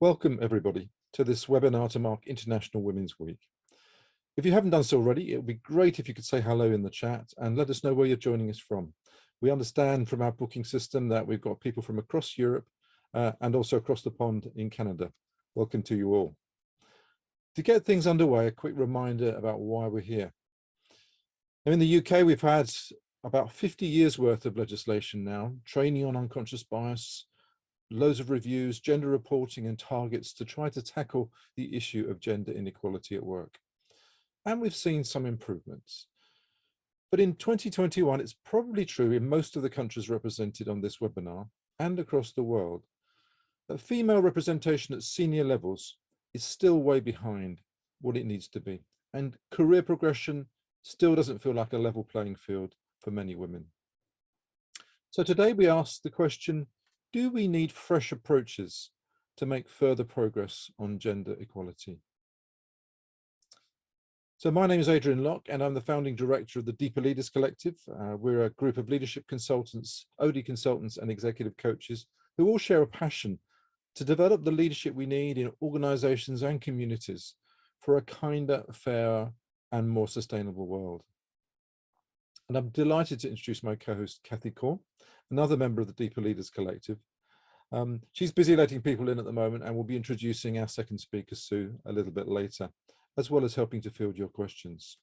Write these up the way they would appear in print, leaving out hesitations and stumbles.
Welcome everybody to this webinar to mark International Women's Week. If you haven't done so already, it would be great if you could say hello in the chat and let us know where you're joining us from. We understand from our booking system that we've got people from across Europe and also across the pond in Canada. Welcome to you all. To get things underway, a quick reminder about why we're here. Now, in the UK, we've had about 50 years worth of legislation now, training on unconscious bias, loads of reviews, gender reporting and targets to try to tackle the issue of gender inequality at work. And we've seen some improvements. But in 2021, it's probably true in most of the countries represented on this webinar and across the world, that female representation at senior levels is still way behind what it needs to be. And career progression still doesn't feel like a level playing field for many women. So today we ask the question, do we need fresh approaches to make further progress on gender equality? So my name is Adrian Locke and I'm the founding director of the Deeper Leaders Collective. We're a group of leadership consultants, OD consultants and executive coaches who all share a passion to develop the leadership we need in organizations and communities for a kinder, fairer and more sustainable world. And I'm delighted to introduce my co-host, Kathy Kaur, another member of the Deeper Leaders Collective. She's busy letting people in at the moment and we'll be introducing our second speaker, Sue, a little bit later, as well as helping to field your questions.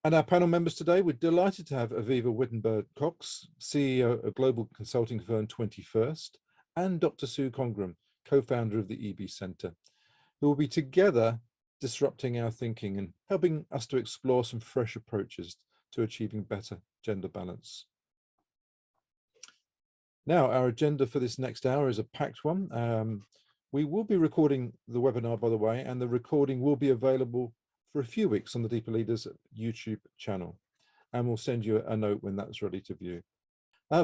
And our panel members today, we're delighted to have Avivah Wittenberg-Cox, CEO of global consulting firm 21st, and Dr. Sue Congram, co-founder of the EB Centre, who will be together disrupting our thinking and helping us to explore some fresh approaches to achieving better gender balance. Now, our agenda for this next hour is a packed one. We will be recording the webinar, by the way, and the recording will be available for a few weeks on the Deeper Leaders YouTube channel. And we'll send you a note when that's ready to view.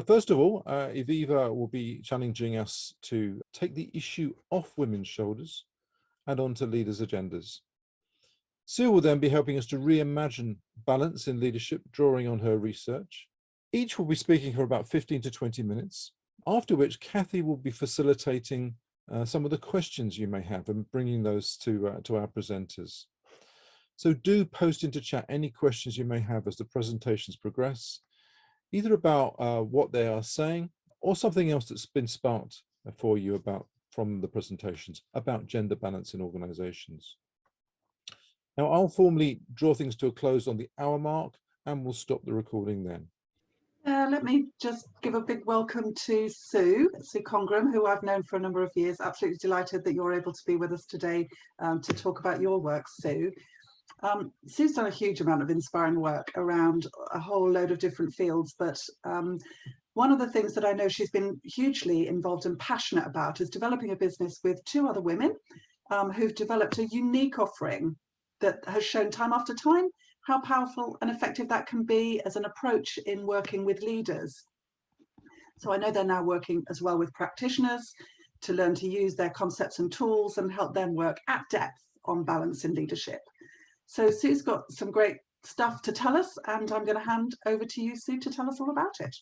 First of all, Avivah will be challenging us to take the issue off women's shoulders and onto leaders' agendas. Sue will then be helping us to reimagine balance in leadership, drawing on her research. Each will be speaking for about 15 to 20 minutes, after which Kathy will be facilitating some of the questions you may have and bringing those to our presenters. So do post into chat any questions you may have as the presentations progress, either about what they are saying or something else that's been sparked for you from the presentations about gender balance in organizations. Now, I'll formally draw things to a close on the hour mark and we'll stop the recording then. Let me just give a big welcome to Sue Congram, who I've known for a number of years. Absolutely delighted that you're able to be with us today to talk about your work, Sue. Sue's done a huge amount of inspiring work around a whole load of different fields, but one of the things that I know she's been hugely involved and passionate about is developing a business with two other women who've developed a unique offering that has shown time after time how powerful and effective that can be as an approach in working with leaders. So I know they're now working as well with practitioners to learn to use their concepts and tools and help them work at depth on balance in leadership. So Sue's got some great stuff to tell us, and I'm going to hand over to you, Sue, to tell us all about it.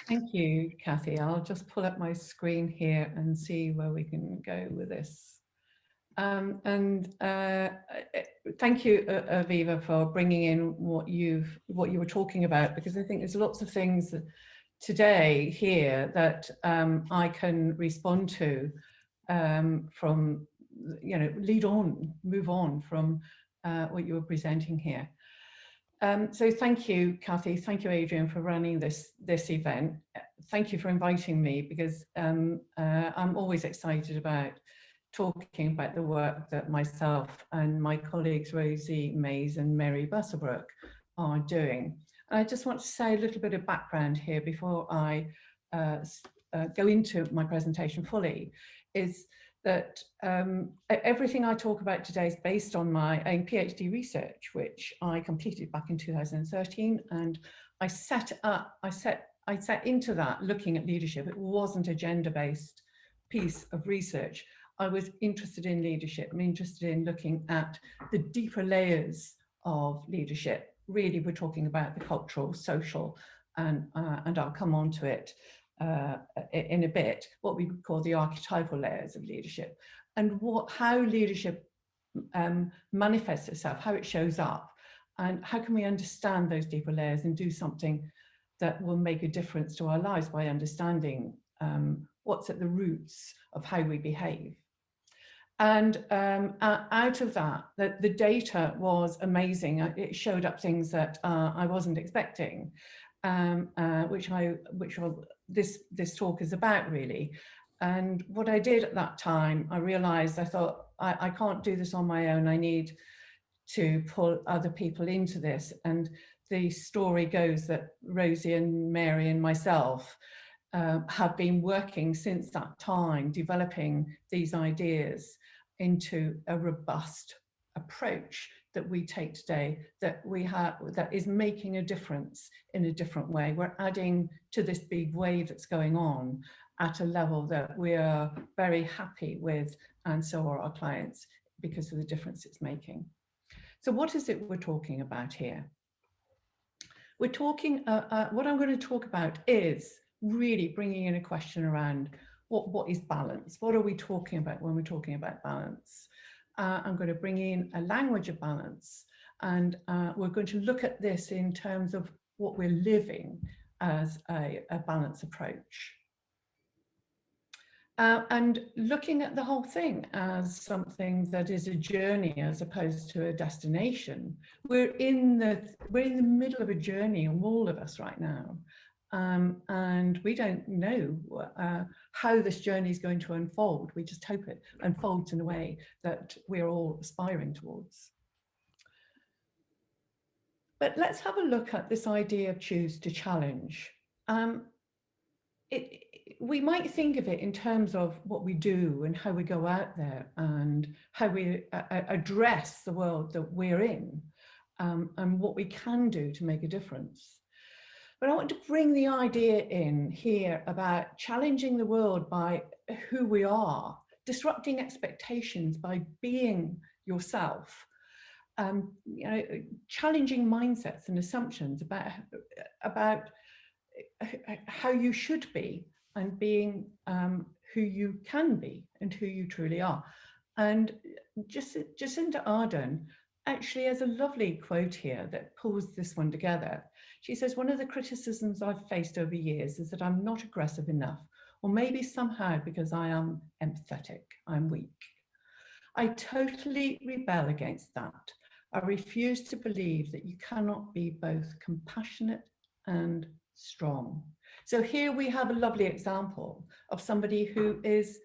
Thank you, Kathy. I'll just pull up my screen here and see where we can go with this. Thank you, Avivah, for bringing in what you were talking about, because I think there's lots of things today here that I can respond to from, move on from what you were presenting here. So thank you, Kathy. Thank you, Adrian, for running this event. Thank you for inviting me, because I'm always excited about talking about the work that myself and my colleagues Rosie Mays and Mary Busselbrook are doing. And I just want to say a little bit of background here before I go into my presentation fully, is that everything I talk about today is based on my own PhD research, which I completed back in 2013, and I set into that looking at leadership. It wasn't a gender-based piece of research. I was interested in leadership. I'm interested in looking at the deeper layers of leadership. Really, we're talking about the cultural, social, and I'll come on to it in a bit, what we would call the archetypal layers of leadership, and how leadership manifests itself, how it shows up, and how can we understand those deeper layers and do something that will make a difference to our lives by understanding what's at the roots of how we behave. And out of that, the data was amazing. It showed up things that I wasn't expecting, which this talk is about, really. And what I did at that time, I realized, I thought, I can't do this on my own. I need to pull other people into this. And the story goes that Rosie and Mary and myself have been working since that time, developing these ideas into a robust approach that we take today, that is making a difference in a different way. We're adding to this big wave that's going on at a level that we are very happy with, and so are our clients, because of the difference it's making. So what is it we're talking about here? We're talking, what I'm going to talk about is really bringing in a question around what is balance? What are we talking about when we're talking about balance? I'm going to bring in a language of balance, and we're going to look at this in terms of what we're living as a balance approach. And looking at the whole thing as something that is a journey as opposed to a destination. We're in the middle of a journey, all of us right now. And we don't know how this journey is going to unfold. We just hope it unfolds in a way that we're all aspiring towards. But let's have a look at this idea of choose to challenge. We might think of it in terms of what we do and how we go out there and how we address the world that we're in, and what we can do to make a difference. But I want to bring the idea in here about challenging the world by who we are, disrupting expectations by being yourself, challenging mindsets and assumptions about how you should be, and being who you can be and who you truly are. And Jacinda Ardern actually has a lovely quote here that pulls this one together. She says, one of the criticisms I've faced over years is that I'm not aggressive enough, or maybe somehow because I am empathetic, I'm weak. I totally rebel against that. I refuse to believe that you cannot be both compassionate and strong. So here we have a lovely example of somebody who is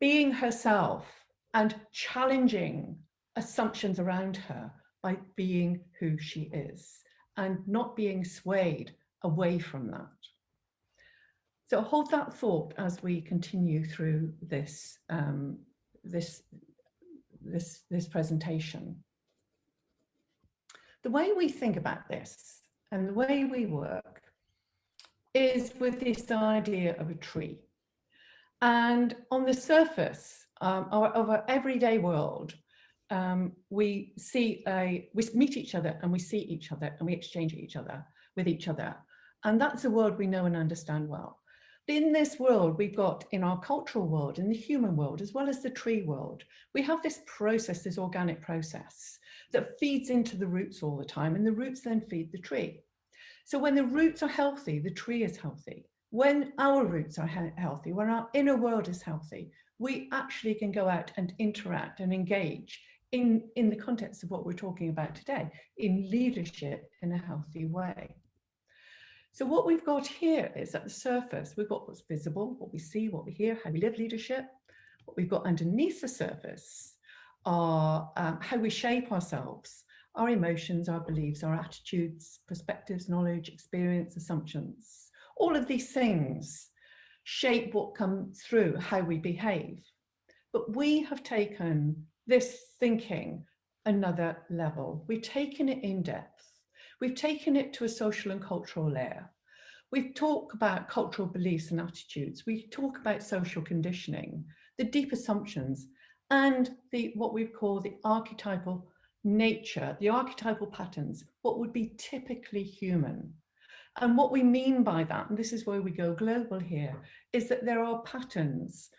being herself and challenging assumptions around her by being who she is and not being swayed away from that. So hold that thought as we continue through this this presentation. The way we think about this and the way we work is with this idea of a tree. And on the surface of our everyday world, we meet each other and we see each other and we exchange with each other. And that's a world we know and understand well. But in this world, we've got, in our cultural world, in the human world, as well as the tree world, we have this process, this organic process that feeds into the roots all the time, and the roots then feed the tree. So when the roots are healthy, the tree is healthy. When our roots are healthy, when our inner world is healthy, we actually can go out and interact and engage in the context of what we're talking about today, in leadership in a healthy way. So what we've got here is at the surface, we've got what's visible, what we see, what we hear, how we live leadership. What we've got underneath the surface are how we shape ourselves, our emotions, our beliefs, our attitudes, perspectives, knowledge, experience, assumptions. All of these things shape what comes through how we behave. But we have taken this thinking another level. We've taken it in depth. We've taken it to a social and cultural layer. We talk about cultural beliefs and attitudes. We talk about social conditioning, the deep assumptions, and what we call the archetypal nature, the archetypal patterns, what would be typically human. And what we mean by that, and this is where we go global here, is that there are patterns,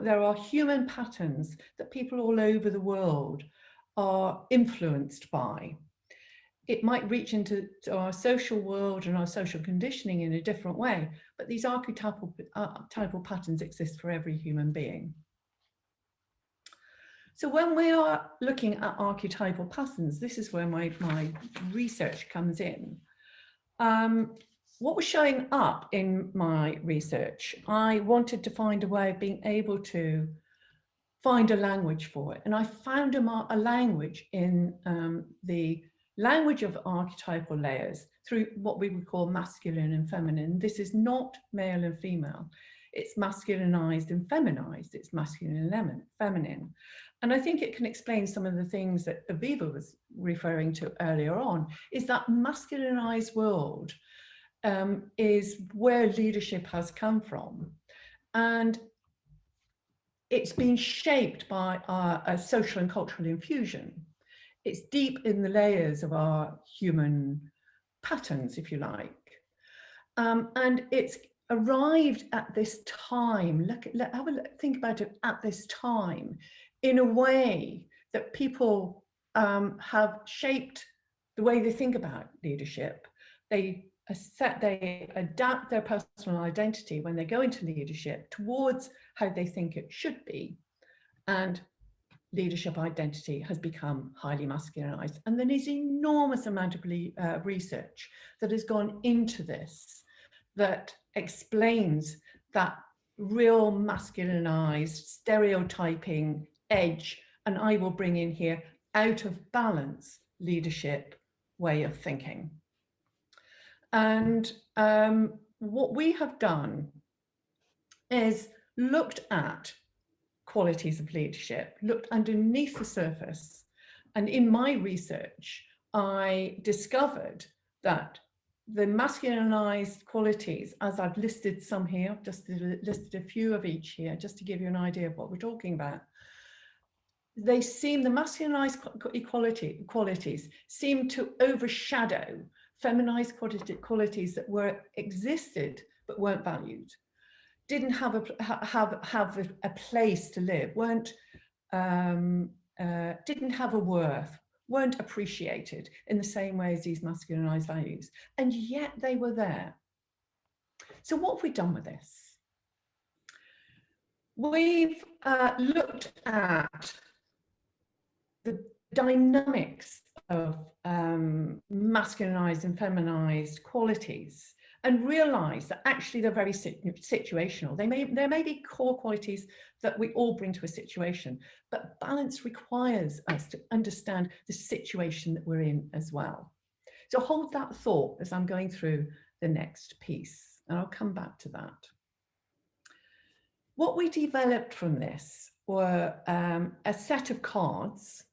there are human patterns that people all over the world are influenced by. It might reach into our social world and our social conditioning in a different way, but these archetypal patterns exist for every human being. So when we are looking at archetypal patterns, this is where my research comes in. What was showing up in my research, I wanted to find a way of being able to find a language for it. And I found a language in the language of archetypal layers through what we would call masculine and feminine. This is not male and female. It's masculinized and feminized. It's masculine and feminine. And I think it can explain some of the things that Avivah was referring to earlier on, is that masculinized world is where leadership has come from. And it's been shaped by a social and cultural infusion. It's deep in the layers of our human patterns, if you like. And it's arrived at this time, have a think about it at this time, in a way that people have shaped the way they think about leadership. They adapt their personal identity when they go into leadership towards how they think it should be. And leadership identity has become highly masculinized. And there is an enormous amount of research that has gone into this that explains that real masculinized, stereotyping edge, and I will bring in here out of balance leadership way of thinking. And what we have done is looked at qualities of leadership, looked underneath the surface. And in my research, I discovered that the masculinized qualities, as I've listed some here, just listed a few of each here, just to give you an idea of what we're talking about. They seem, the masculinized qualities seem to overshadow feminized qualities that existed but weren't valued, didn't have a place to live, didn't have a worth, weren't appreciated in the same way as these masculinized values, and yet they were there. So what have we done with this? We've looked at the dynamics of masculinized and feminized qualities and realize that actually they're very situational. There may be core qualities that we all bring to a situation, but balance requires us to understand the situation that we're in as well. So hold that thought as I'm going through the next piece, and I'll come back to that. What we developed from this were a set of cards,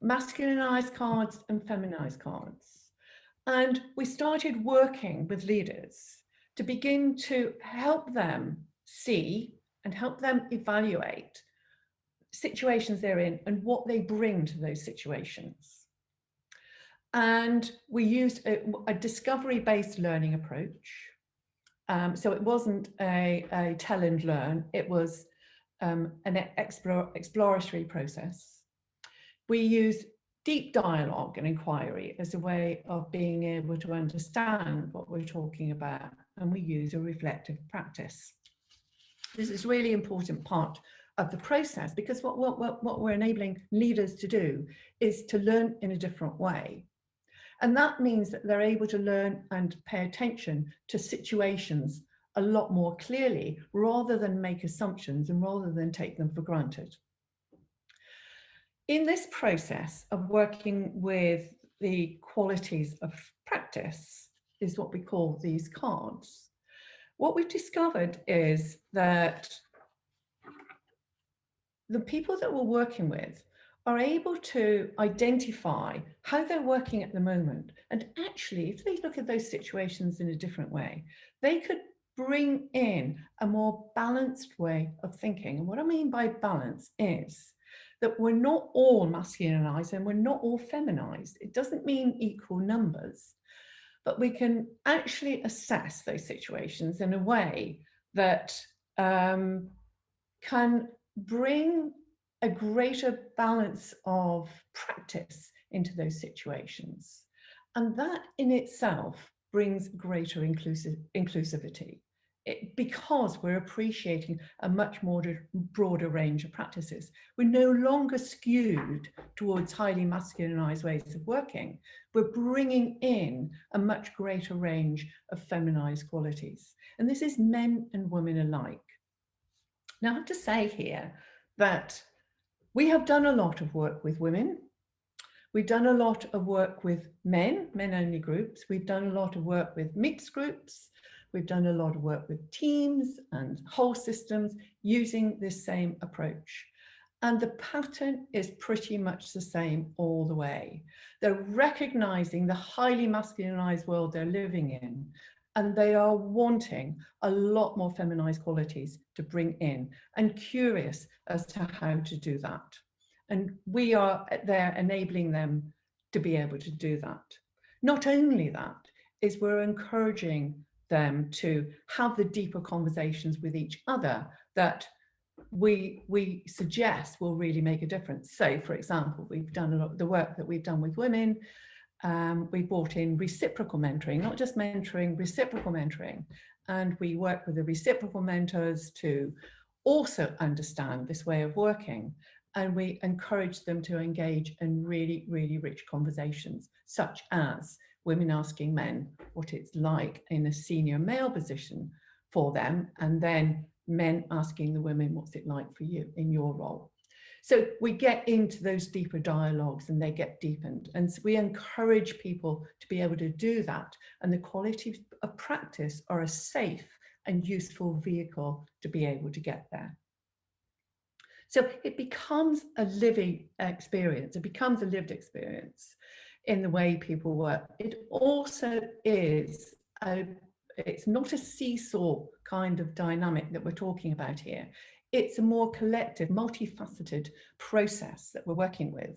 masculinized cards and feminized cards. And we started working with leaders to begin to help them see and help them evaluate situations they're in and what they bring to those situations. And we used a discovery-based learning approach. So it wasn't a tell and learn, it was an exploratory process. We used deep dialogue and inquiry as a way of being able to understand what we're talking about, and we use a reflective practice. This is a really important part of the process, because what we're enabling leaders to do is to learn in a different way. And that means that they're able to learn and pay attention to situations a lot more clearly, rather than make assumptions and rather than take them for granted. In this process of working with the qualities of practice is what we call these cards. What we've discovered is that the people that we're working with are able to identify how they're working at the moment. And actually, if they look at those situations in a different way, they could bring in a more balanced way of thinking. And what I mean by balance is that we're not all masculinized and we're not all feminized. It doesn't mean equal numbers, but we can actually assess those situations in a way that can bring a greater balance of practice into those situations. And that in itself brings greater inclusivity. Because we're appreciating a much more broader range of practices. We're no longer skewed towards highly masculinized ways of working. We're bringing in a much greater range of feminized qualities. And this is men and women alike. Now, I have to say here that we have done a lot of work with women. We've done a lot of work with men-only groups. We've done a lot of work with mixed groups. We've done a lot of work with teams and whole systems using this same approach. And the pattern is pretty much the same all the way. They're recognizing the highly masculinized world they're living in, and they are wanting a lot more feminized qualities to bring in, and curious as to how to do that. And we are there enabling them to be able to do that. Not only that, is we're encouraging them to have the deeper conversations with each other that we suggest will really make a difference. So, for example, we've done a lot of the work that we've done with women. We brought in reciprocal mentoring, not just mentoring, reciprocal mentoring. And we work with the reciprocal mentors to also understand this way of working. And we encourage them to engage in really, really rich conversations, such as women asking men what it's like in a senior male position for them, and then men asking the women what's it like for you in your role. So we get into those deeper dialogues and they get deepened. And so we encourage people to be able to do that. And the quality of practice are a safe and useful vehicle to be able to get there. So it becomes a living experience. It becomes a lived experience in the way people work. It also is, it's not a seesaw kind of dynamic that we're talking about here. It's a more collective, multifaceted process that we're working with.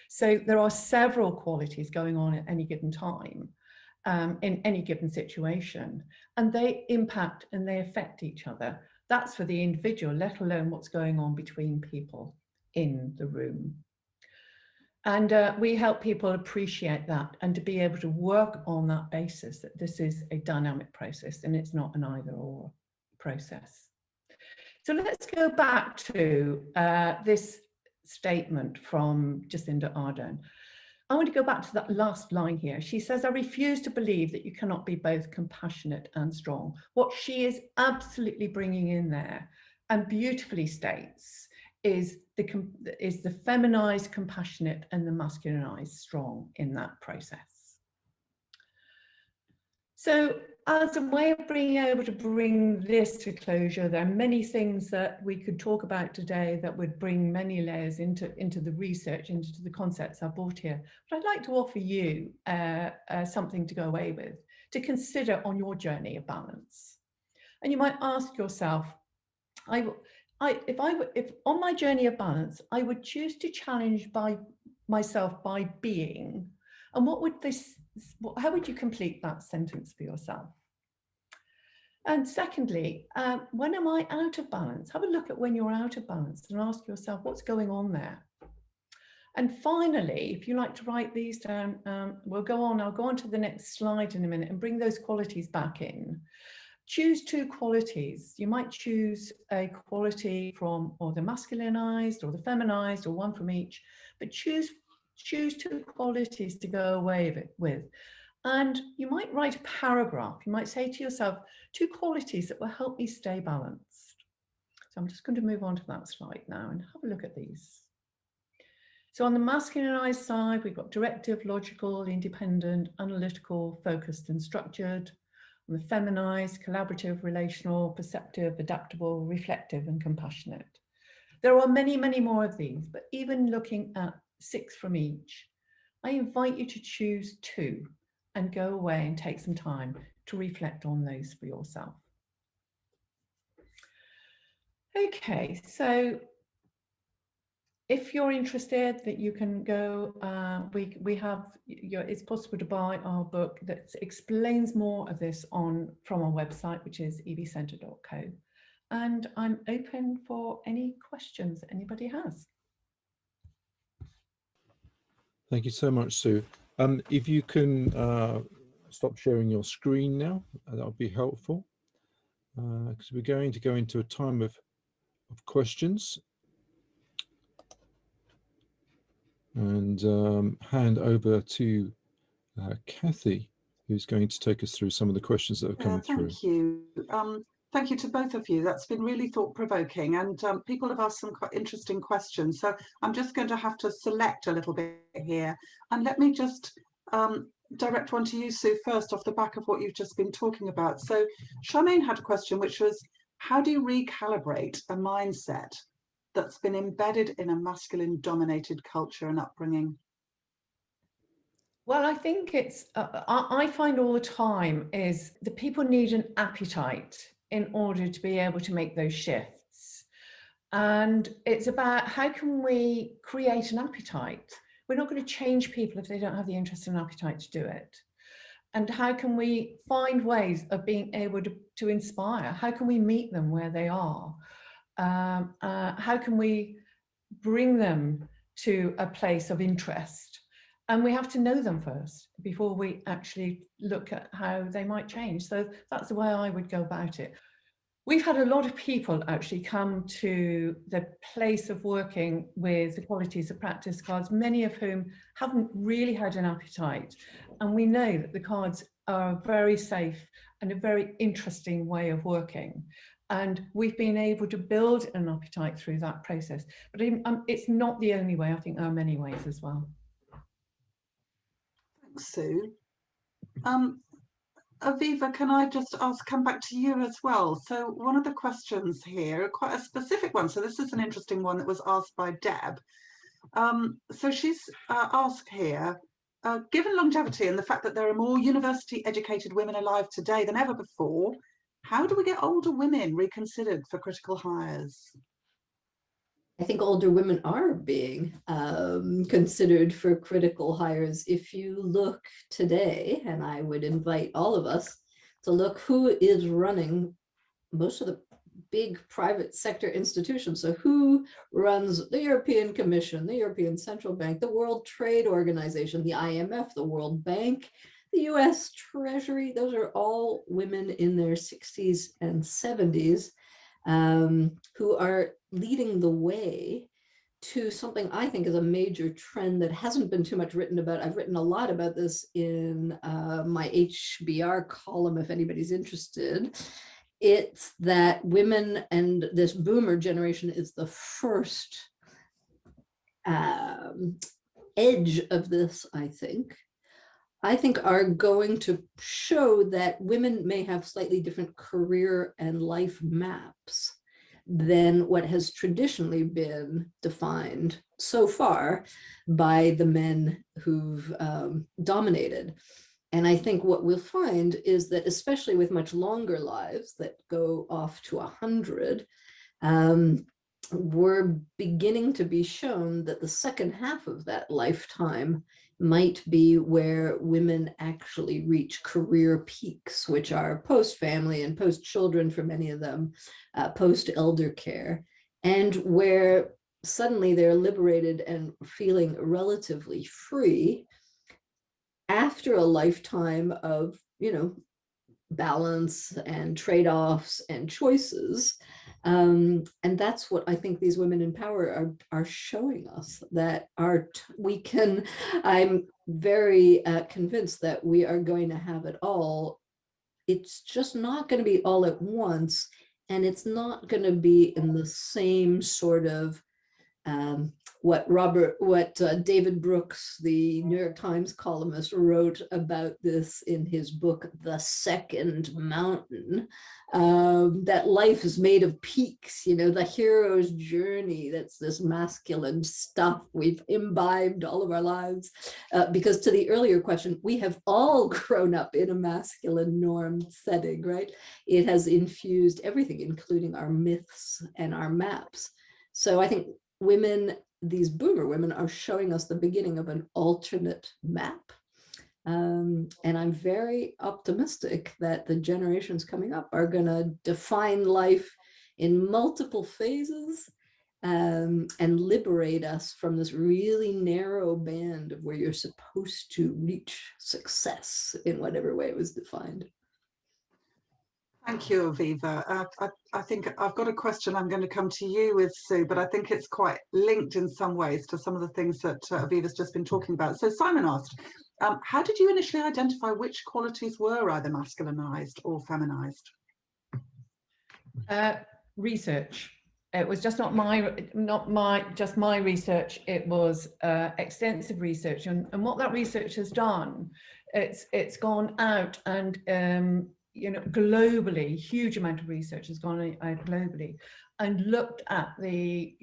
So there are several qualities going on at any given time, in any given situation, and they impact and they affect each other. That's for the individual, let alone what's going on between people in the room. And we help people appreciate that and to be able to work on that basis, that this is a dynamic process and it's not an either or process. So let's go back to this statement from Jacinda Ardern. I want to go back to that last line here. She says, I refuse to believe that you cannot be both compassionate and strong. What she is absolutely bringing in there and beautifully states is the feminized compassionate and the masculinized strong in that process. So as a way of being able to bring this to closure, there are many things that we could talk about today that would bring many layers into the research, into the concepts I brought here. But I'd like to offer you something to go away with, to consider on your journey of balance. And you might ask yourself, if on my journey of balance, I would choose to challenge myself by being, and how would you complete that sentence for yourself? And secondly, when am I out of balance? Have a look at when you're out of balance and ask yourself what's going on there. And finally, if you like to write these down, I'll go on to the next slide in a minute and bring those qualities back in. Choose two qualities. You might choose a quality from or the masculinized or the feminized or one from each, but choose two qualities to go away with. And you might write a paragraph. You might say to yourself, two qualities that will help me stay balanced. So I'm just going to move on to that slide now and have a look at these. So on the masculinized side, we've got directive, logical, independent, analytical, focused and structured. On the feminized, collaborative, relational, perceptive, adaptable, reflective and compassionate. There are many, many more of these, but even looking at 6 from each, I invite you to choose 2 and go away and take some time to reflect on those for yourself. Okay, so if you're interested, that you can go, we have, it's possible to buy our book that explains more of this from our website, which is evcenter.co. And I'm open for any questions that anybody has. Thank you so much, Sue. If you can stop sharing your screen now, that would be helpful, because we're going to go into a time of questions, and hand over to Kathy, who's going to take us through some of the questions that have come through. Thank you. Thank you to both of you. That's been really thought-provoking, and people have asked some quite interesting questions. So I'm just going to have to select a little bit here. And let me just direct one to you, Sue, first off the back of what you've just been talking about. So Charmaine had a question, which was, how do you recalibrate a mindset that's been embedded in a masculine-dominated culture and upbringing? Well, I think it's, I find all the time is that people need an appetite in order to be able to make those shifts. And it's about how can we create an appetite? We're not going to change people if they don't have the interest and appetite to do it. And how can we find ways of being able to inspire? How can we meet them where they are? How can we bring them to a place of interest? And we have to know them first before we actually look at how they might change. So that's the way I would go about it. We've had a lot of people actually come to the place of working with the qualities of practice cards, many of whom haven't really had an appetite. And we know that the cards are very safe and a very interesting way of working. And we've been able to build an appetite through that process. But it's not the only way. I think there are many ways as well. Thanks, Sue. Avivah, can I just come back to you as well? So one of the questions here, quite a specific one. So this is an interesting one that was asked by Deb. So she's asked here, given longevity and the fact that there are more university educated women alive today than ever before, how do we get older women reconsidered for critical hires? I think older women are being considered for critical hires. If you look today, and I would invite all of us to look who is running most of the big private sector institutions. So who runs the European Commission, the European Central Bank, the World Trade Organization, the IMF, the World Bank, the US Treasury. Those are all women in their 60s and 70s. Who are leading the way to something I think is a major trend that hasn't been too much written about. I've written a lot about this in my HBR column, if anybody's interested. It's that women and this boomer generation is the first edge of this, I think, are going to show that women may have slightly different career and life maps than what has traditionally been defined so far by the men who've dominated. And I think what we'll find is that, especially with much longer lives that go off to 100, we're beginning to be shown that the second half of that lifetime might be where women actually reach career peaks, which are post-family and post-children for many of them, post-elder care, and where suddenly they're liberated and feeling relatively free after a lifetime of, balance and trade-offs and choices. And that's what I think these women in power are showing us, that I'm very convinced that we are going to have it all. It's just not going to be all at once, and it's not going to be in the same sort of what David Brooks, the New York Times columnist, wrote about this in his book, The Second Mountain, that life is made of peaks, the hero's journey. That's this masculine stuff we've imbibed all of our lives. Because to the earlier question, we have all grown up in a masculine norm setting, right? It has infused everything, including our myths and our maps. So I think women these boomer women are showing us the beginning of an alternate map. And I'm very optimistic that the generations coming up are going to define life in multiple phases, and liberate us from this really narrow band of where you're supposed to reach success in whatever way it was defined. Thank you, Avivah. I think I've got a question I'm going to come to you with, Sue, but I think it's quite linked in some ways to some of the things that Avivah's just been talking about. So Simon asked, how did you initially identify which qualities were either masculinized or feminized? Research. It was just not my research. It was extensive research, and what that research has done, it's gone out and globally, huge amount of research has gone out globally and looked at the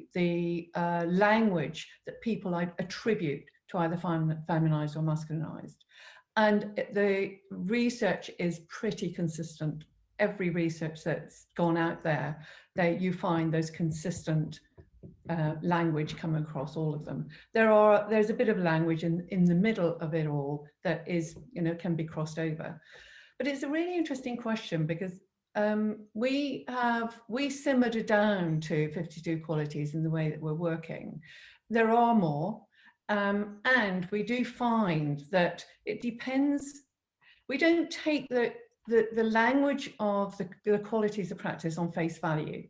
language that people attribute to either feminized or masculinized, and the research is pretty consistent. Every research that's gone out there, you find those consistent language coming across all of them. There's a bit of language in the middle of it all that is, can be crossed over. But it's a really interesting question because we simmered it down to 52 qualities in the way that we're working. There are more, and we do find that it depends. We don't take the language of the qualities of practice on face value.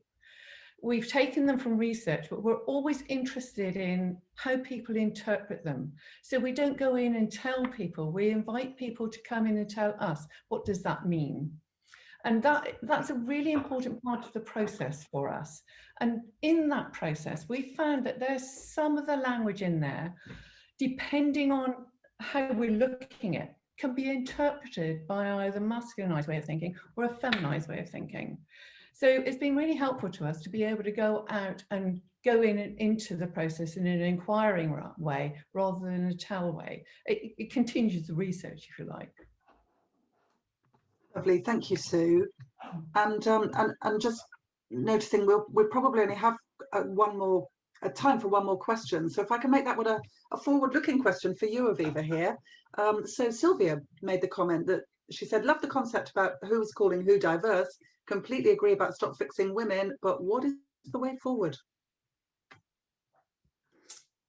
We've taken them from research, but we're always interested in how people interpret them. So we don't go in and tell people, we invite people to come in and tell us, what does that mean? And that's a really important part of the process for us. And in that process, we found that there's some of the language in there, depending on how we're looking at, can be interpreted by either a masculinized way of thinking or a feminized way of thinking. So it's been really helpful to us to be able to go out and go in and into the process in an inquiring way rather than a tell way. It continues the research, if you like. Lovely, thank you, Sue. And just noticing we'll probably only have time for one more question. So if I can make that one a forward-looking question for you, Avivah, here. So Sylvia made the comment that she said, love the concept about who's calling who diverse, completely agree about stop fixing women, but what is the way forward?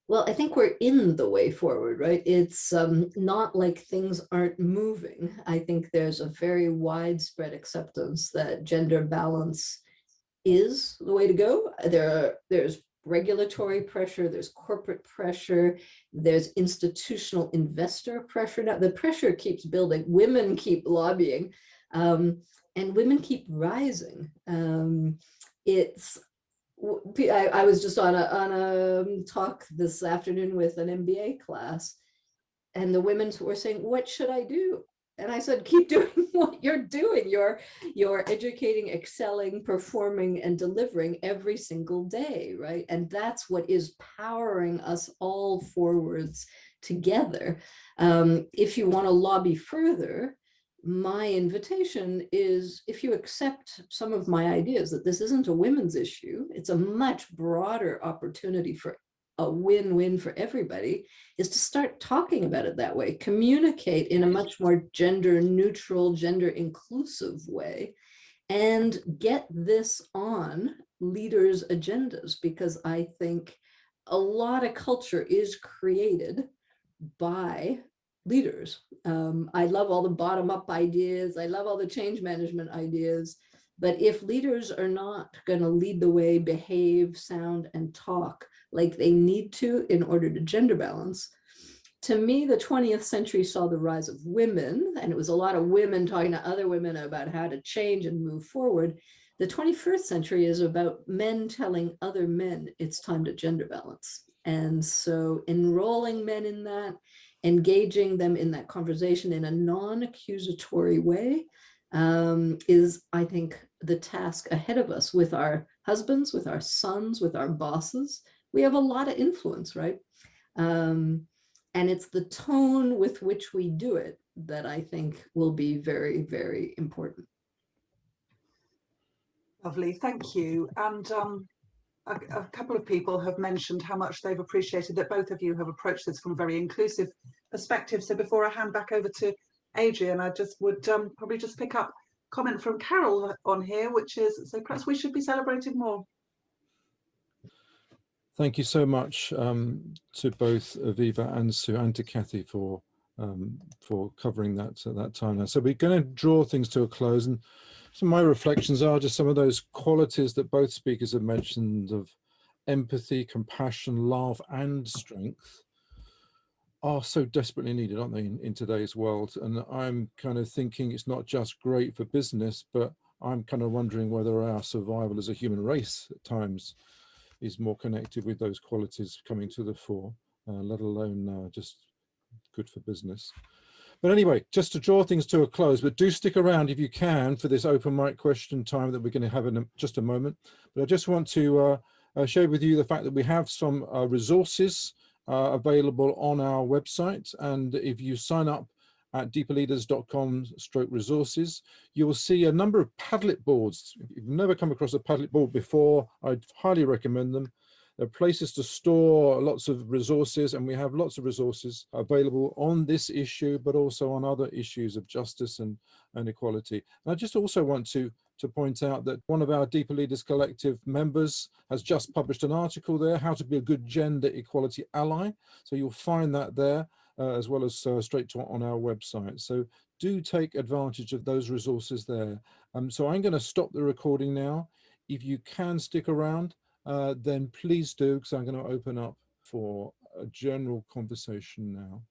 Well, I think we're in the way forward, right? It's not like things aren't moving. I think there's a very widespread acceptance that gender balance is the way to go. There's regulatory pressure, there's corporate pressure, there's institutional investor pressure. Now the pressure keeps building, women keep lobbying, and women keep rising. I was just on a talk this afternoon with an MBA class, and the women were saying, what should I do? And I said, keep doing what you're doing. You're educating, excelling, performing, and delivering every single day, right? And that's what is powering us all forwards together. If you want to lobby further, my invitation is, if you accept some of my ideas that this isn't a women's issue, it's a much broader opportunity for a win-win for everybody, is to start talking about it that way, communicate in a much more gender neutral, gender inclusive way, and get this on leaders' agendas, because I think a lot of culture is created by leaders. I love all the bottom-up ideas. I love all the change management ideas. But if leaders are not going to lead the way, behave, sound, and talk like they need to in order to gender balance, to me, the 20th century saw the rise of women, and it was a lot of women talking to other women about how to change and move forward. The 21st century is about men telling other men it's time to gender balance. And so enrolling men in that, engaging them in that conversation in a non-accusatory way is, I think, the task ahead of us with our husbands, with our sons, with our bosses. We have a lot of influence, right? And it's the tone with which we do it that I think will be very, very important. Lovely, thank you. And a couple of people have mentioned how much they've appreciated that both of you have approached this from a very inclusive perspective. So before I hand back over to Adrian, I just would probably just pick up comment from Carol on here, which is, so perhaps we should be celebrating more. Thank you so much to both Avivah and Sue and to Kathy for covering that at that time. Now, so we're going to draw things to a close, and so my reflections are just some of those qualities that both speakers have mentioned of empathy, compassion, love, and strength are so desperately needed, aren't they, in today's world? And I'm kind of thinking it's not just great for business, but I'm kind of wondering whether our survival as a human race at times is more connected with those qualities coming to the fore, let alone just good for business. But anyway, just to draw things to a close, but do stick around if you can for this open mic question time that we're going to have in just a moment. But I just want to share with you the fact that we have some resources available on our website. And if you sign up at deeperleaders.com/resources, you will see a number of Padlet boards. If you've never come across a Padlet board before, I'd highly recommend them. They're places to store lots of resources, and we have lots of resources available on this issue, but also on other issues of justice and equality. And I just also want to point out that one of our Deeper Leaders Collective members has just published an article there, How to be a Good Gender Equality Ally. So you'll find that there, as well as straight on our website. So do take advantage of those resources there. So I'm going to stop the recording now. If you can stick around, then please do, because I'm going to open up for a general conversation now.